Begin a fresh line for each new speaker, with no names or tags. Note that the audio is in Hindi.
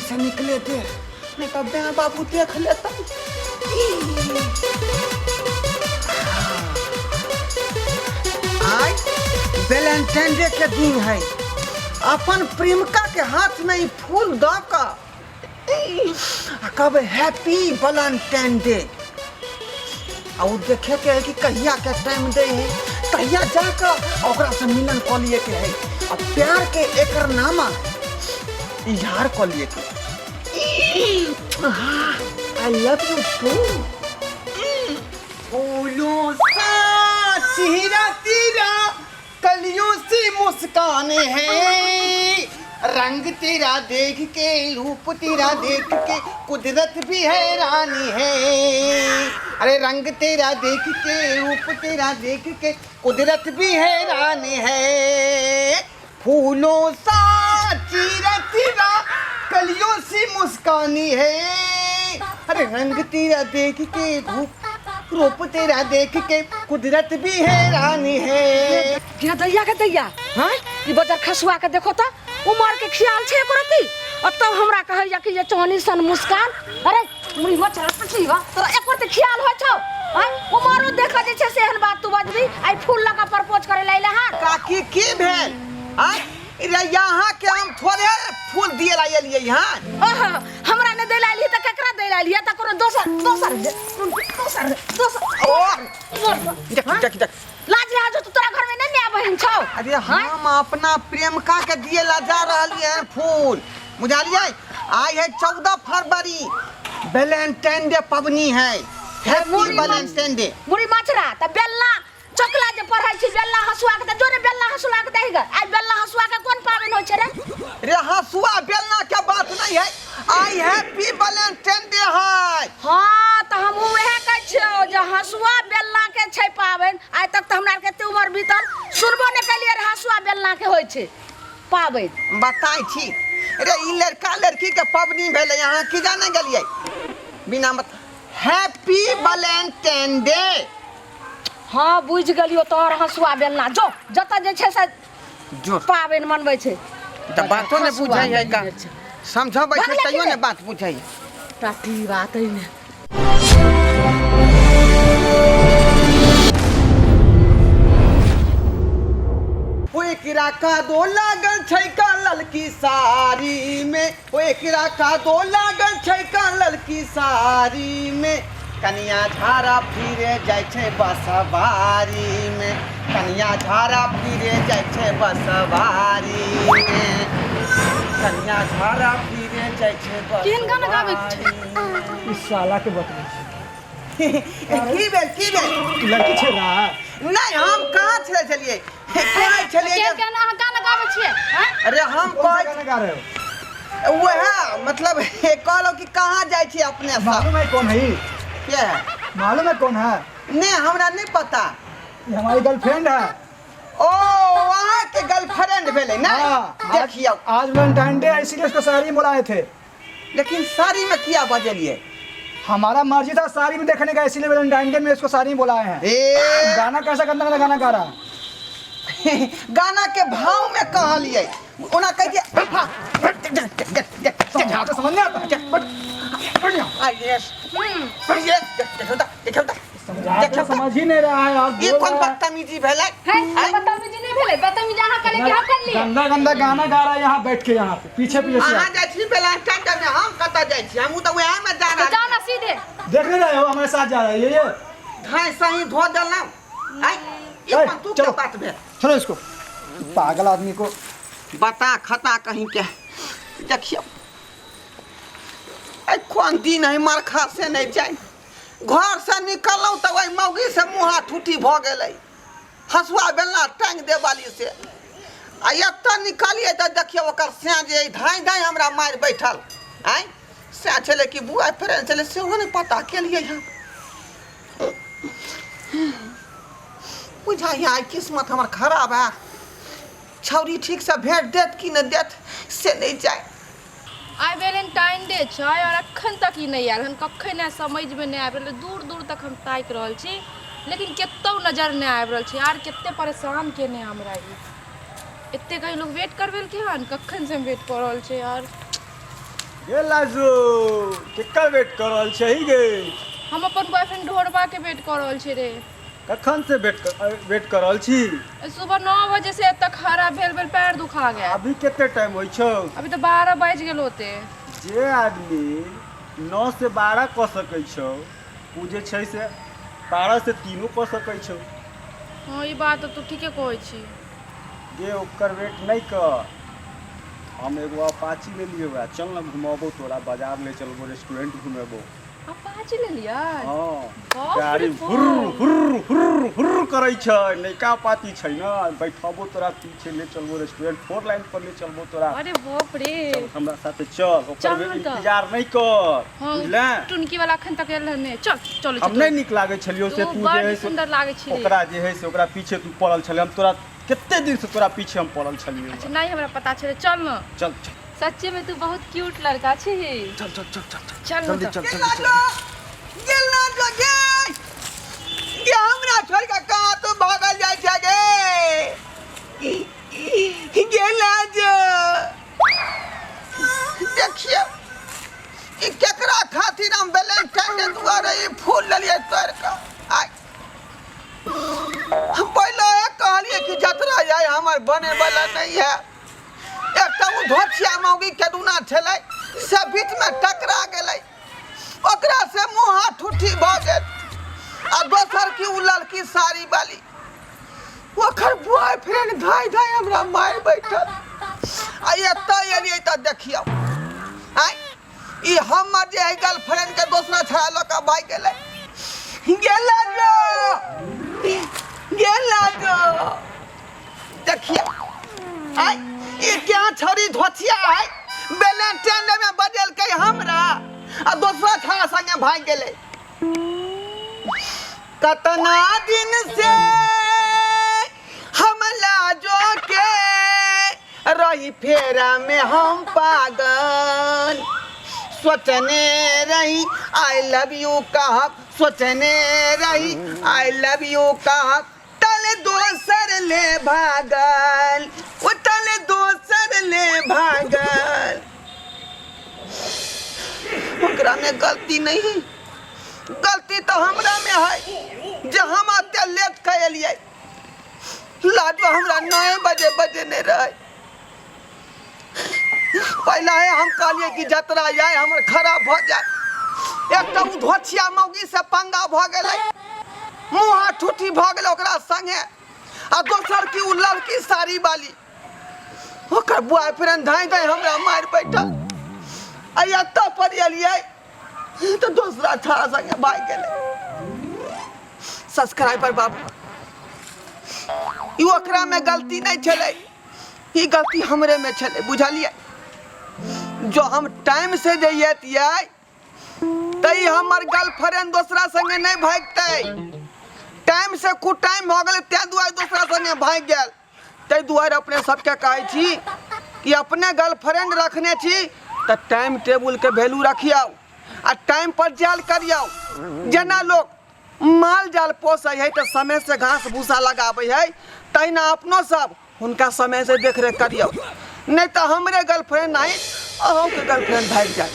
से निकले थे, नहीं तो बे बाबू देख लेता। आज वैलेंटाइन डे के दिन है, अपन प्रेमिका के हाथ में ही फूल दो का कब हैप्पी वैलेंटाइन डे। और देखे के है कि कहिया के टाइम दे है, कहिया जाकर ओकरा से मिलन कर लिए के है। और प्यार के एकर नामा इजहार कर लिए के। I love you too. फूलों सा चेहरा तेरा, कलियों से मुस्कान है, रंग तेरा देख के, रूप तेरा देख के कुदरत भी हैरानी है। अरे रंग तेरा देख के, रूप तेरा देख के कुदरत भी हैरानी है। फूलों सा चेहरा तेरा, कलियों से मुस्कानी है। अरे रंग तेरा देख के, रूप तेरा देख के कुदरत भी हैरानी है।
क्या दैया के दैया, हाँ ये बजार खसुआ के देखो तो उमर के ख्याल छे करती। और तब हमरा कहैया कि ये चोनी सन मुस्कान। अरे मुरी मचरा पछी बा तोरा एक बार ख्याल हो छौ। हां उमरो देखा जे छे सेहन बात तू बजबी। आई फूल लगा प्रपोज करे लैले हां
काकी की भेल। हां रे यहाँ के हम थोड़े फूल दिए ला लिए यहाँ।
ओह हमरा ने दे लाइली त केकरा दे लाइली त कोनो दोसर
देख
लाज लाज तो तोरा घर में नहीं नया बहन छौ।
अरे हम अपना प्रेमिका के दिए ला जा रहलिए हैं फूल, बुझलिए। आज है 14 फरवरी, वैलेंटाइन डे पबनी है, हैप्पी वैलेंटाइन डे।
मुरी मचरा त बेलना चकला जे पढ़ाई छी बेलना हसुआ के त जोने बेलना हसुआ के देगा। आई बेलना हसुआ के कोन पावन होय छे रे?
रे हसुआ बेलना के बात नहीं है, आई हैप्पी वैलेंटाइन डे है।
हां त हम उहे कह छियो जे हसुआ बेलना के छै पावन। आज तक त हमरा के ते उमर बीतल सुनबो ने कलिए रे हसुआ बेलना के होय छे पावन।
बताई छी रे ई लड़का लड़की के पबनी भेले, यहाँ की जाने गेलिए बिना मत। Happy Valentine day.
हाँ बुझ गलियो तोहर हसुआ बेलना जो जत जे छे से
जो
पावन मनबै छे
त बातो ने बुझै है का समझबै छै तइयो ने बात बुझै है।
टाटी बात है ने।
ओए किरा का दो लागल छै का ललकी साड़ी में, ओए किरा का दो लागल छै का ललकी साड़ी में। कनिया झारा फिरे जाय छै बसवारी में, कनिया झारा फिरे जाय छै बसवारी में, कनिया झारा फिरे जाय छै बसवारी।
केहन गाना गाबै छै?
इस साला के बतले
की भेल
तू लड़की छे ना?
नहीं हम कहाँ चलिए कहै छलिए
के गाना गाना गाबै छियै? हां
अरे हम
कौन गाना गा रहे हो?
वो है मतलब कहलो कि कहाँ जाय छी अपने साथ।
मालूम है कौन है?
क्या है?
मालूम है कौन है?
नहीं हमरा नहीं पता।
ये हमारी गर्लफ्रेंड है।
ओ वहाँ के गर्लफ्रेंड भेले ना। देखियो
आज वैलेंटाइन डे है इसीलिए उसको साड़ी में बुलाए थे।
लेकिन साड़ी में क्या बजलिए?
हमारा मर्जी था साड़ी में देखने का, इसीलिए वैलेंटाइन डे में इसको साड़ी में बुलाए हैं। गाना कैसा करना वाला गाना गा रहा?
गाना के भाव में कहलिए ओना कह के
समझा तो समझ नहीं आता। देखो समझ ही नहीं रहा है आप।
ये कौन बदतमीजी भेलै?
बदतमीजी नहीं भेलै, बदतमीजी अहाँ कले क्या कर लिए?
गंदा गंदा गाना गा रहा है यहाँ बैठ के, यहाँ पे पीछे पीछे से।
अहाँ जाय छी वैलेंटाइन डे में, हम कतऽ जाय छी? हम तो वहाँ में जा रहा
जाओ ना सीधे।
देख नहीं रहे हो हमारे साथ जा रहा है ये
धाय सही धो देलौ। आई ये कौन तू
चलो।
क्या बात भेल?
चलो इसको पागल आदमी को
बता खता कहीं के। देखियो आई कौन दिन है मरखा से नहीं जाए, घर से निकलौ तो वही मौगी से मुँह ठूठी भ गेलै, हसुआ बेलना टांग दे वाली से। आ एतऽ निकलिए तो देखियो ओकर से जे धाय धाय हमरा मार बैठल। आई से चले कि बुआ फ्रेंड चले से नहीं पता केलिए हम। बुझाइए आई किस्मत हमर खराब है। छौरी ठीक से भेंट देत कि न देत से नहीं जाए।
आई वैलेंटाइन डे छै और अखन तक ही नहीं आयल हन, कखन ने समझ में नहीं आबि रहल। दूर दूर तक हम ताक रहल छी लेकिन केतो नजर नहीं आबि रहल छी। यार केते परेशान केने हमरा ई। एते कहीं लोग वेट करबेल के हन, कखन से हम वेट कर रहल छी यार।
गे लाजो केकर वेट कर रहल छै गे?
हम अपन बॉयफ्रेंड ढोरबा के वेट कर रहल छी रे।
कखन से वेट कर रहल छी?
सुबह 9 बजे से एतऽ खड़ा भेल पैर दुखा गया।
अभी केते टाइम होइ छौ?
अभी तो 12 बज गेल होते।
जे आदमी 9 से 12 कऽ सकै छौ उ जे छै से 12 से 3 कऽ सकै छौ।
हाँ ई बात तो तू ठीके कहै छी।
जे ओकर वेट नहीं कर। हम एगो अपाची ले लिए बा, चल ना घुमाबो तोरा, बाजार ले चलबो, रेस्टोरेंट घुमेबो।
अपाची ले लिया?
हाँ
बाप
गाड़ी
रे
हुर
बाप।
हुर हुर हुर करै छै, नैका पाती छै ना, बैठाबो तोरा, पीछे ले चलबो रेस्टोरेंट, 4 लाइन पर ले चलबो तोरा।
अरे बाप रे।
चल हमरा साथे चल, ओकर
चल
वे
ना तऽ।
इंतजार नहीं कर।
हाँ
बुझले?
टुनकी वाला अखन तक एल नहीं। चल चल
हम नहीं निक लागे छलियो से तू जे
बड़
है से
सुंदर लागे छी रे।
ओकरा जे है से ओकरा पीछे तू पड़ल छले। हम तोरा कितने दिन से तोरा पीछे हम पड़ल छलियो।
अच्छा नहीं हमरा पता छले। चल ना।
चल चल
सच्चे में तू बहुत क्यूट लड़का छी।
चल चल चल चल
चल
जल्दी
ना
चल
तऽ।
जल्दी चल।
गेला जो गे ये हमरा छोड़ के कहां तो भागल जाय छै गे? गेला जो देखिए ई केकरा खातिर हम वैलेंटाइन डे दुआरे ई फूल लेलिए तोड़ के। आय हम पहले कहलिए कि जतरा जाय हमर बने वाला नहीं है। एकटा उ धोछिया मौगी केदुना छलै से बीच में टकरा गेलै, ओकरा से मुँह हाथ उठी भ गेल। आ दोसर की उ लड़की साड़ी वाली ओकर बॉयफ्रेंड धाय धाय हमरा मार बैठल। आ एतऽ एलियै तऽ देखियौ आय ई हमर जे है गर्लफ्रेंड के दोसरा छड़ा लऽ कऽ भाग गेलै। गेला जो देखियौ आय ई क्या छोरी धोछिया है वैलेंटाइन डे में बजेलकै हमरा आ दोसरा छड़ा संगे भाग गेलै। कतना दिन से हम लाजो के रही फेरा में हम पागल। सोचने रही आई लव यू कहब, सोचने रही आई लव यू कहब, तले दोसर ले भागल, वो तले दोसर ले भागल। ओकरा में गलती नहीं है, गलती तो हमरा में है जे हम अत्ते लेट कर एलिए। लाजो हमरा 9 बजे बजेने रहे। पहले हम कहलिए कि जतरा जाए हमर खराब भ जाए। एक तो धोछिया मौगी से पंगा भ गेलै, मुँह हाथ ठूठी भ गेलै ओकरा संगे। आ दोसर की उ लड़की साड़ी वाली ओकर बॉयफ्रेंड धाय धाय हमरा मार बैठल। आ एतऽ पर एलिए तो दूसरा छड़ा संगे भाग गेलै। सब्सक्राइबर बाबू ई ओकरा में गलती नहीं छलै, ई गलती हमरे में छलै, बुझलिए? जो हम टाइम से जइए तई हमर गर्लफ्रेंड दूसरा संगे नहीं भागतै। टाइम से कुछ टाइम हो गेलै तै दुआरे दूसरा संगे भाग गेल। तै दुआरे अपने सबके कहै छी कि अपने गर्लफ्रेंड रखने छी तो टाइम टेबुल के वैल्यू रखियो आ टाइम पर जाल करियो। जेना लोग माल जाल पोसै है तो समय से घास भूसा लगाबै है, तहिना अपनो सब हुनका समय से देख रेख करियो, नहीं तो हमरे गर्लफ्रेंड नहीं अहूँ के गर्लफ्रेंड भाग जाए।